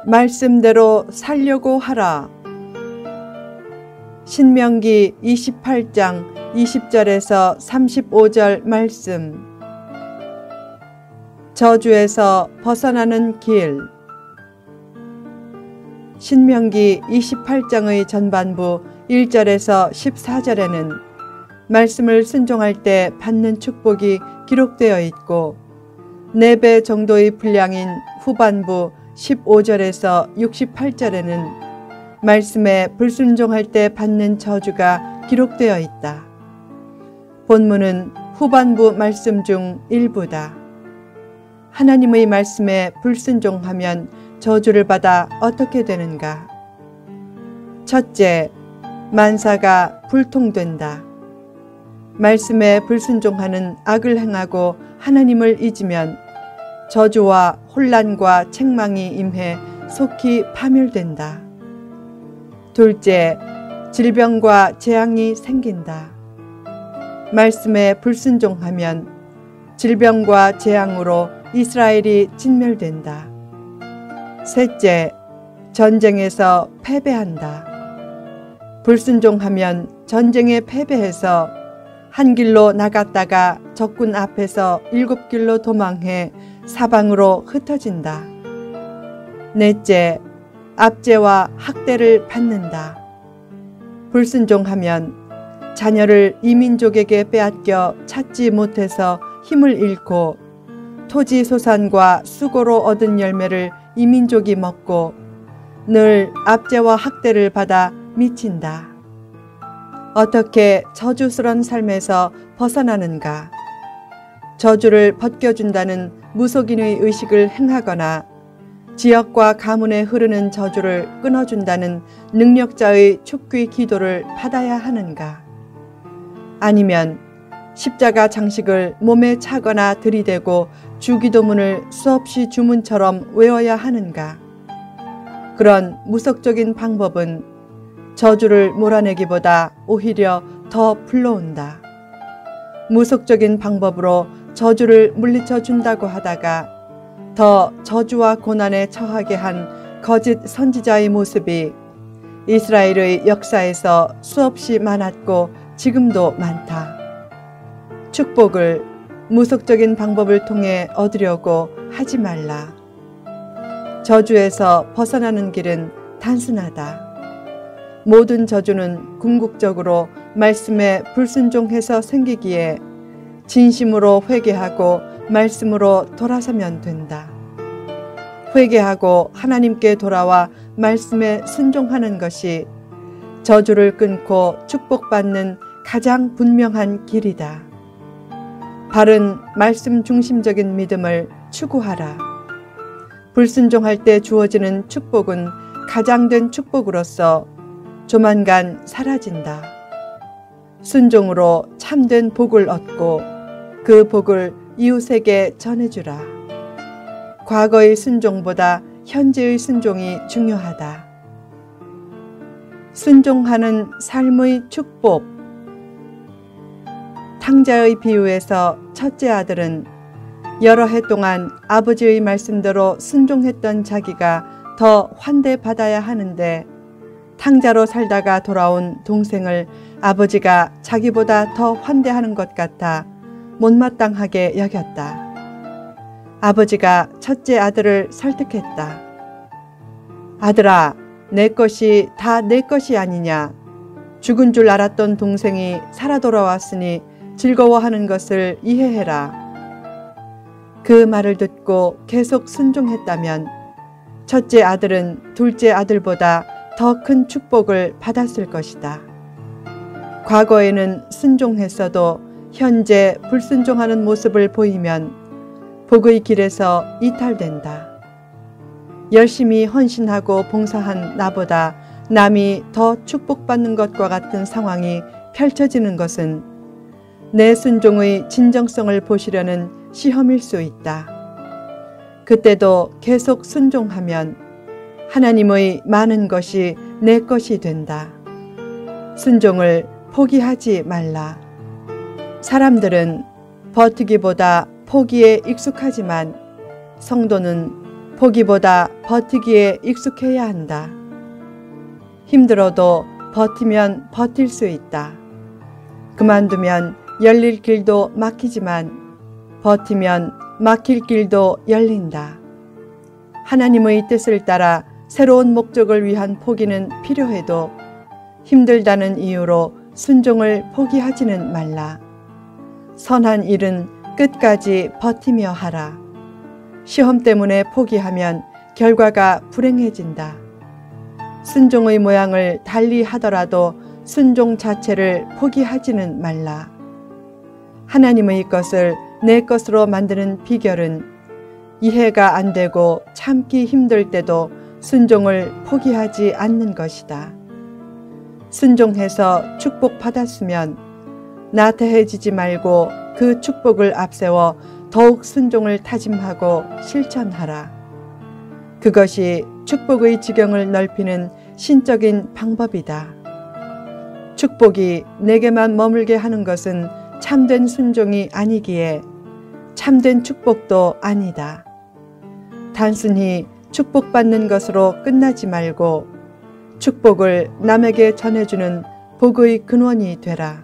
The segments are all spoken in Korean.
말씀대로 살려고 하라. 신명기 28장 20절에서 35절 말씀. 저주에서 벗어나는 길. 신명기 28장의 전반부 1절에서 14절에는 말씀을 순종할 때 받는 축복이 기록되어 있고 4배 정도의 분량인 후반부 15절에서 68절에는 말씀에 불순종할 때 받는 저주가 기록되어 있다. 본문은 후반부 말씀 중 일부다. 하나님의 말씀에 불순종하면 저주를 받아 어떻게 되는가? 첫째, 만사가 불통된다. 말씀에 불순종하는 악을 행하고 하나님을 잊으면 저주와 혼란과 책망이 임해 속히 파멸된다. 둘째, 질병과 재앙이 생긴다. 말씀에 불순종하면 질병과 재앙으로 이스라엘이 진멸된다. 셋째, 전쟁에서 패배한다. 불순종하면 전쟁에 패배해서 한 길로 나갔다가 적군 앞에서 7길로 도망해 사방으로 흩어진다. 넷째, 압제와 학대를 받는다. 불순종하면 자녀를 이민족에게 빼앗겨 찾지 못해서 힘을 잃고 토지 소산과 수고로 얻은 열매를 이민족이 먹고 늘 압제와 학대를 받아 미친다. 어떻게 저주스런 삶에서 벗어나는가? 저주를 벗겨준다는 무속인의 의식을 행하거나 지역과 가문에 흐르는 저주를 끊어준다는 능력자의 축귀 기도를 받아야 하는가? 아니면 십자가 장식을 몸에 차거나 들이대고 주기도문을 수없이 주문처럼 외워야 하는가? 그런 무속적인 방법은 저주를 몰아내기보다 오히려 더 불러온다. 무속적인 방법으로 저주를 물리쳐 준다고 하다가 더 저주와 고난에 처하게 한 거짓 선지자의 모습이 이스라엘의 역사에서 수없이 많았고 지금도 많다. 축복을 무속적인 방법을 통해 얻으려고 하지 말라. 저주에서 벗어나는 길은 단순하다. 모든 저주는 궁극적으로 말씀에 불순종해서 생기기에 진심으로 회개하고 말씀으로 돌아서면 된다. 회개하고 하나님께 돌아와 말씀에 순종하는 것이 저주를 끊고 축복받는 가장 분명한 길이다. 바른 말씀 중심적인 믿음을 추구하라. 불순종할 때 주어지는 축복은 가장된 축복으로서 조만간 사라진다. 순종으로 참된 복을 얻고 그 복을 이웃에게 전해주라. 과거의 순종보다 현재의 순종이 중요하다. 순종하는 삶의 축복. 탕자의 비유에서 첫째 아들은 여러 해 동안 아버지의 말씀대로 순종했던 자기가 더 환대받아야 하는데 탕자로 살다가 돌아온 동생을 아버지가 자기보다 더 환대하는 것 같아 못마땅하게 여겼다. 아버지가 첫째 아들을 설득했다. 아들아, 내 것이 다 내 것이 아니냐. 죽은 줄 알았던 동생이 살아 돌아왔으니 즐거워하는 것을 이해해라. 그 말을 듣고 계속 순종했다면 첫째 아들은 둘째 아들보다 더 큰 축복을 받았을 것이다. 과거에는 순종했어도 현재 불순종하는 모습을 보이면 복의 길에서 이탈된다. 열심히 헌신하고 봉사한 나보다 남이 더 축복받는 것과 같은 상황이 펼쳐지는 것은 내 순종의 진정성을 보시려는 시험일 수 있다. 그때도 계속 순종하면 하나님의 많은 것이 내 것이 된다. 순종을 포기하지 말라. 사람들은 버티기보다 포기에 익숙하지만 성도는 포기보다 버티기에 익숙해야 한다. 힘들어도 버티면 버틸 수 있다. 그만두면 열릴 길도 막히지만 버티면 막힐 길도 열린다. 하나님의 뜻을 따라 새로운 목적을 위한 포기는 필요해도 힘들다는 이유로 순종을 포기하지는 말라. 선한 일은 끝까지 버티며 하라. 시험 때문에 포기하면 결과가 불행해진다. 순종의 모양을 달리 하더라도 순종 자체를 포기하지는 말라. 하나님의 것을 내 것으로 만드는 비결은 이해가 안 되고 참기 힘들 때도 순종을 포기하지 않는 것이다. 순종해서 축복받았으면 나태해지지 말고 그 축복을 앞세워 더욱 순종을 다짐하고 실천하라. 그것이 축복의 지경을 넓히는 신적인 방법이다. 축복이 내게만 머물게 하는 것은 참된 순종이 아니기에 참된 축복도 아니다. 단순히 축복받는 것으로 끝나지 말고 축복을 남에게 전해주는 복의 근원이 되라.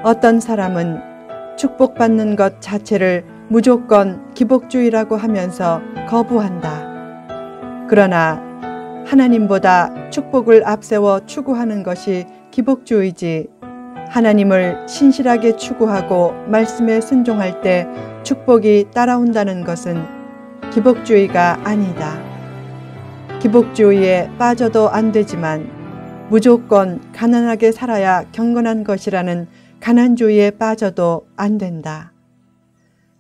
어떤 사람은 축복받는 것 자체를 무조건 기복주의라고 하면서 거부한다. 그러나 하나님보다 축복을 앞세워 추구하는 것이 기복주의지, 하나님을 신실하게 추구하고 말씀에 순종할 때 축복이 따라온다는 것은 기복주의가 아니다. 기복주의에 빠져도 안 되지만 무조건 가난하게 살아야 경건한 것이라는 가난주의에 빠져도 안 된다.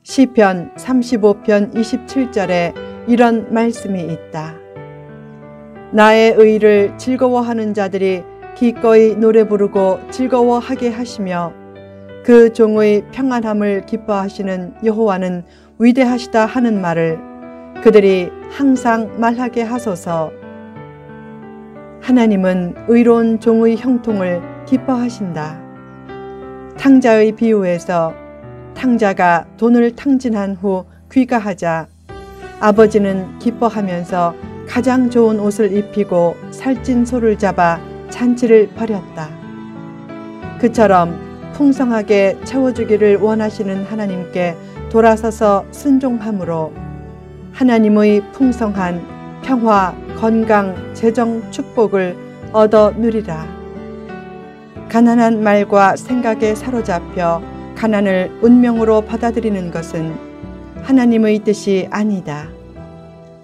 시편 35편 27절에 이런 말씀이 있다. 나의 의를 즐거워하는 자들이 기꺼이 노래 부르고 즐거워하게 하시며 그 종의 평안함을 기뻐하시는 여호와는 위대하시다 하는 말을 그들이 항상 말하게 하소서. 하나님은 의로운 종의 형통을 기뻐하신다. 탕자의 비유에서 탕자가 돈을 탕진한 후 귀가하자 아버지는 기뻐하면서 가장 좋은 옷을 입히고 살찐 소를 잡아 잔치를 벌였다. 그처럼 풍성하게 채워주기를 원하시는 하나님께 돌아서서 순종함으로 하나님의 풍성한 평화, 건강, 재정, 축복을 얻어 누리라. 가난한 말과 생각에 사로잡혀 가난을 운명으로 받아들이는 것은 하나님의 뜻이 아니다.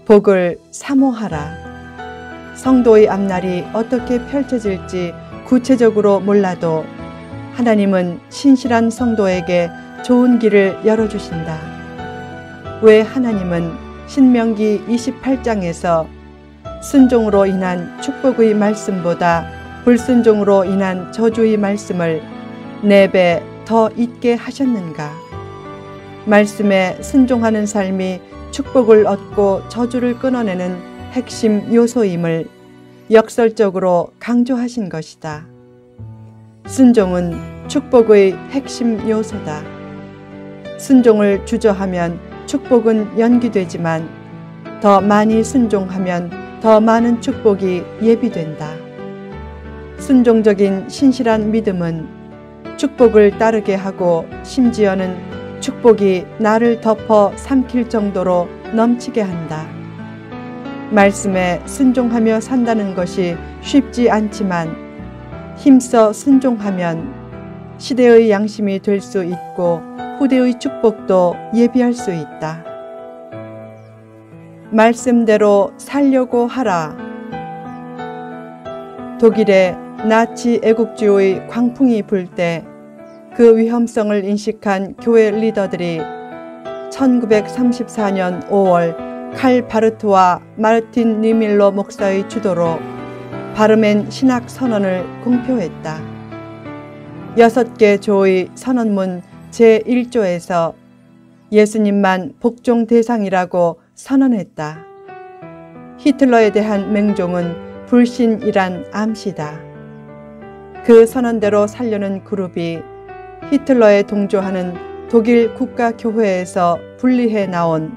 복을 사모하라. 성도의 앞날이 어떻게 펼쳐질지 구체적으로 몰라도 하나님은 신실한 성도에게 좋은 길을 열어주신다. 왜 하나님은 신명기 28장에서 순종으로 인한 축복의 말씀보다 불순종으로 인한 저주의 말씀을 4배 더 있게 하셨는가? 말씀에 순종하는 삶이 축복을 얻고 저주를 끊어내는 핵심 요소임을 역설적으로 강조하신 것이다. 순종은 축복의 핵심 요소다. 순종을 주저하면 축복은 연기되지만 더 많이 순종하면 더 많은 축복이 예비된다. 순종적인 신실한 믿음은 축복을 따르게 하고 심지어는 축복이 나를 덮어 삼킬 정도로 넘치게 한다. 말씀에 순종하며 산다는 것이 쉽지 않지만 힘써 순종하면 시대의 양심이 될 수 있고 후대의 축복도 예비할 수 있다. 말씀대로 살려고 하라. 독일의 나치 애국주의 광풍이 불 때 그 위험성을 인식한 교회 리더들이 1934년 5월 칼 바르트와 마르틴 니밀로 목사의 주도로 바르멘 신학 선언을 공표했다. 6개 조의 선언문 제1조에서 예수님만 복종 대상이라고 선언했다. 히틀러에 대한 맹종은 불신이란 암시다. 그 선언대로 살려는 그룹이 히틀러에 동조하는 독일 국가교회에서 분리해 나온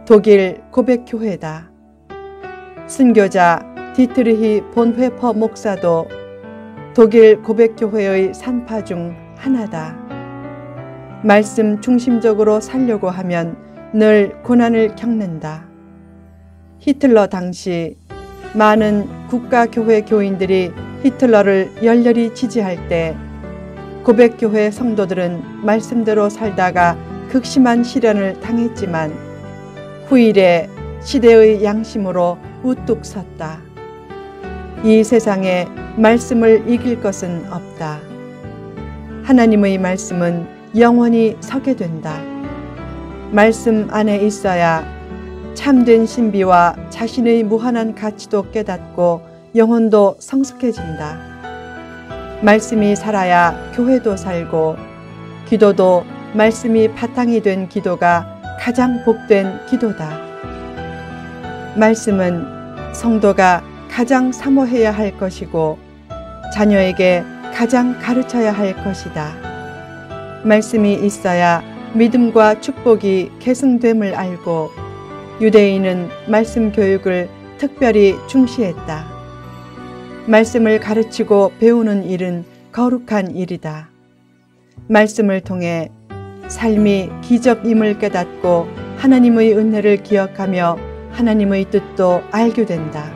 독일 고백교회다. 순교자 디트리히 본회퍼 목사도 독일 고백교회의 산파 중 하나다. 말씀 중심적으로 살려고 하면 늘 고난을 겪는다. 히틀러 당시 많은 국가교회 교인들이 히틀러를 열렬히 지지할 때 고백교회 성도들은 말씀대로 살다가 극심한 시련을 당했지만 후일에 시대의 양심으로 우뚝 섰다. 이 세상에 말씀을 이길 것은 없다. 하나님의 말씀은 영원히 서게 된다. 말씀 안에 있어야 참된 신비와 자신의 무한한 가치도 깨닫고 영혼도 성숙해진다. 말씀이 살아야 교회도 살고 기도도 말씀이 바탕이 된 기도가 가장 복된 기도다. 말씀은 성도가 가장 사모해야 할 것이고 자녀에게 가장 가르쳐야 할 것이다. 말씀이 있어야 믿음과 축복이 계승됨을 알고 유대인은 말씀 교육을 특별히 중시했다. 말씀을 가르치고 배우는 일은 거룩한 일이다. 말씀을 통해 삶이 기적임을 깨닫고 하나님의 은혜를 기억하며 하나님의 뜻도 알게 된다.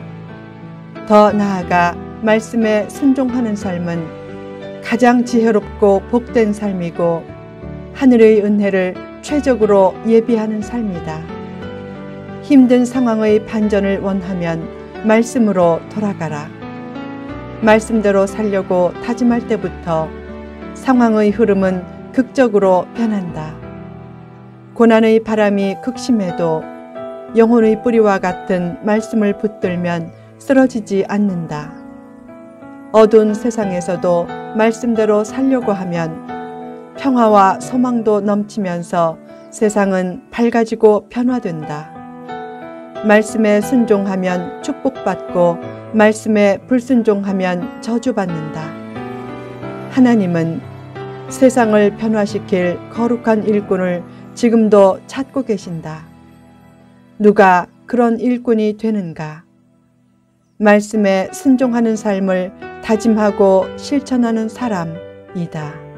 더 나아가 말씀에 순종하는 삶은 가장 지혜롭고 복된 삶이고 하늘의 은혜를 최적으로 예비하는 삶이다. 힘든 상황의 반전을 원하면 말씀으로 돌아가라. 말씀대로 살려고 다짐할 때부터 상황의 흐름은 극적으로 변한다. 고난의 바람이 극심해도 영혼의 뿌리와 같은 말씀을 붙들면 쓰러지지 않는다. 어두운 세상에서도 말씀대로 살려고 하면 평화와 소망도 넘치면서 세상은 밝아지고 변화된다. 말씀에 순종하면 축복받고 말씀에 불순종하면 저주받는다. 하나님은 세상을 변화시킬 거룩한 일꾼을 지금도 찾고 계신다. 누가 그런 일꾼이 되는가? 말씀에 순종하는 삶을 다짐하고 실천하는 사람이다.